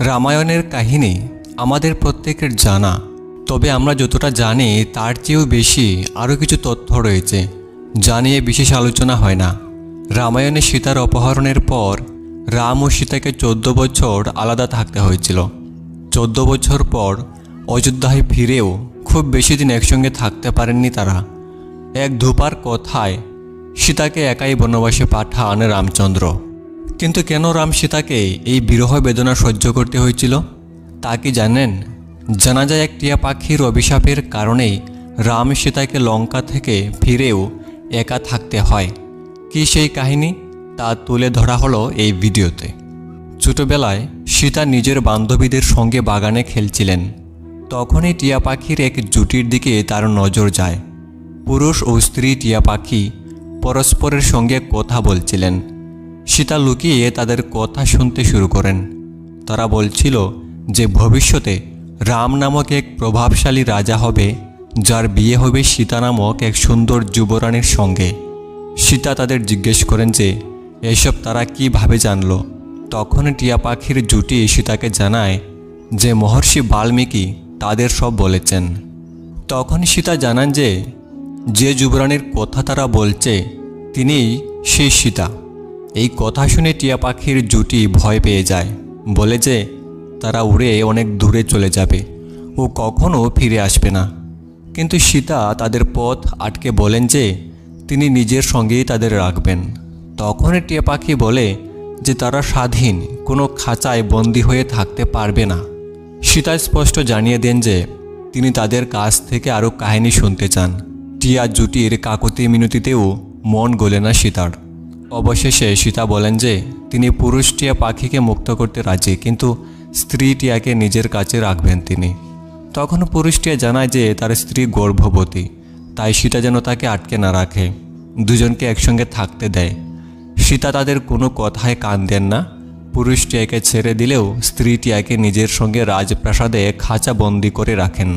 রামায়ণের কাহিনী আমাদের প্রত্যেকের জানা, তবে আমরা যতটা জানি তার চেয়েও বেশি আরও কিছু তথ্য রয়েছে যা নিয়ে বিশেষ আলোচনা হয় না। রামায়ণে সীতার অপহরণের পর রাম ও সীতাকে 14 বছর আলাদা থাকতে হয়েছিল। 14 বছর পর অযোধ্যায় ফিরেও খুব বেশি দিন একসঙ্গে থাকতে পারেননি তারা। এক ধূপার কথায় সীতাকে একাই বনবাসে পাঠান রামচন্দ্র। কিন্তু কেন রাম সীতাকে এই বিরহ বেদনা সহ্য করতে হয়েছিল তা কি জানেন? জানা যায় এক টিয়া পাখির অভিশাপের কারণেই রাম সীতাকে লঙ্কা থেকে ফিরেও একা থাকতে হয়। কি সেই কাহিনী তা তুলে ধরা হলো এই ভিডিওতে। ছোটবেলায় সীতা নিজের বান্ধবীদের সঙ্গে বাগানে খেলছিলেন। তখনই টিয়া পাখির এক জুটির দিকে তার নজর যায়। পুরুষ ও স্ত্রী টিয়া পাখি পরস্পরের সঙ্গে কথা বলছিলেন। সীতা লুকিয়ে তাদের কথা শুনতে শুরু করেন। তারা বলছিল যে ভবিষ্যতে রাম নামক এক প্রভাবশালী রাজা হবে, যার বিয়ে হবে সীতা নামক এক সুন্দর যুবরানীর সঙ্গে। সীতা তাদের জিজ্ঞেস করেন যে এসব তারা কিভাবে জানল। তখন টিয়া পাখির জুটি সীতাকে জানায় যে মহর্ষি বাল্মীকি তাদের সব বলেছেন। তখন সীতা জানান যে যে যুবরানীর কথা তারা বলছে তিনিই সেই সীতা। এই কথা শুনে টিয়া পাখির জুটি ভয় পেয়ে যায়, বলে যে তারা উড়ে অনেক দূরে চলে যাবে ও কখনো ফিরে আসবে না। কিন্তু সীতা তাদের পথ আটকে বলেন যে তিনি নিজের সঙ্গেই তাদের রাখবেন। তখন টিয়া পাখি বলে যে তারা স্বাধীন, কোনো খাঁচায় বন্দী হয়ে থাকতে পারবে না। সীতা স্পষ্ট জানিয়ে দেন যে তিনি তাদের কাছ থেকে আরও কাহিনী শুনতে চান। টিয়া জুটির কাকতি মিনতিতেও মন গলে না সীতার। অবশেষে সীতা বলেন যে তিনি পুরুষ টিয়া পাখিকে মুক্ত করতে রাজি, কিন্তু স্ত্রী টিয়াকে নিজের কাছে রাখবেন তিনি। তখন পুরুষ টিয়া জানায় যে তার স্ত্রী গর্ভবতী, তাই সীতা যেন তাকে আটকে না রাখে, দুজনকে একসঙ্গে থাকতে দেয়। সীতা তাদের কোনো কথায় কান দেন না। পুরুষ টিয়াকে ছেড়ে দিলেও স্ত্রী টিয়াকে নিজের সঙ্গে রাজপ্রাসাদে খাঁচা বন্দি করে রাখেন।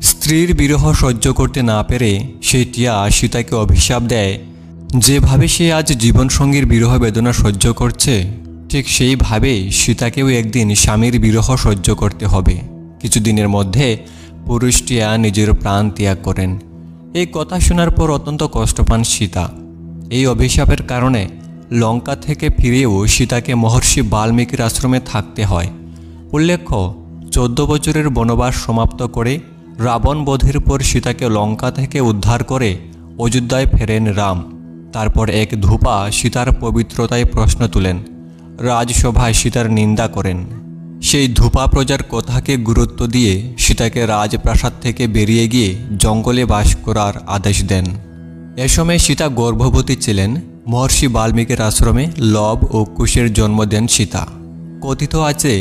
স্ত্রীর বিরহ সহ্য করতে না পেরে সেই টিয়া সীতাকে অভিশাপ দেয়, যেভাবে সে আজ জীবনসঙ্গীর বিরহ বেদনা সহ্য করছে ঠিক সেইভাবেই সীতাকেও একদিন স্বামীর বিরহ সহ্য করতে হবে। কিছুদিনের মধ্যে পুরুষ টিয়া নিজের প্রাণ ত্যাগ করেন। এই কথা শোনার পর অত্যন্ত কষ্ট পান সীতা। এই অভিশাপের কারণে লঙ্কা থেকে ফিরেও সীতাকে মহর্ষি বাল্মীকির আশ্রমে থাকতে হয়। উল্লেখ্য, 14 বছরের বনবাস সমাপ্ত করে রাবণ বধের পর সীতাকে লঙ্কা থেকে উদ্ধার করে অযোধ্যায় ফেরেন রাম। তারপর এক ধূপা সীতার পবিত্রতায় প্রশ্ন তুলেন। রাজসভায় সীতার নিন্দা করেন। সেই ধূপা প্রজার কথাকে গুরুত্ব দিয়ে সীতাকে রাজপ্রাসাদ থেকে বেরিয়ে গিয়ে জঙ্গলে বাস করার আদেশ দেন। এ সময় সীতা গর্ভবতী ছিলেন। মহর্ষি বাল্মীকির আশ্রমে লব ও কুশের জন্ম দেন সীতা। কথিত আছে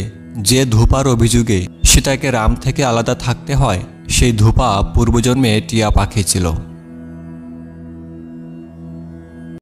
যে ধূপার অভিযোগে সীতাকে রাম থেকে আলাদা থাকতে হয়, সেই ধূপা পূর্বজন্মে টিয়া পাখি ছিল।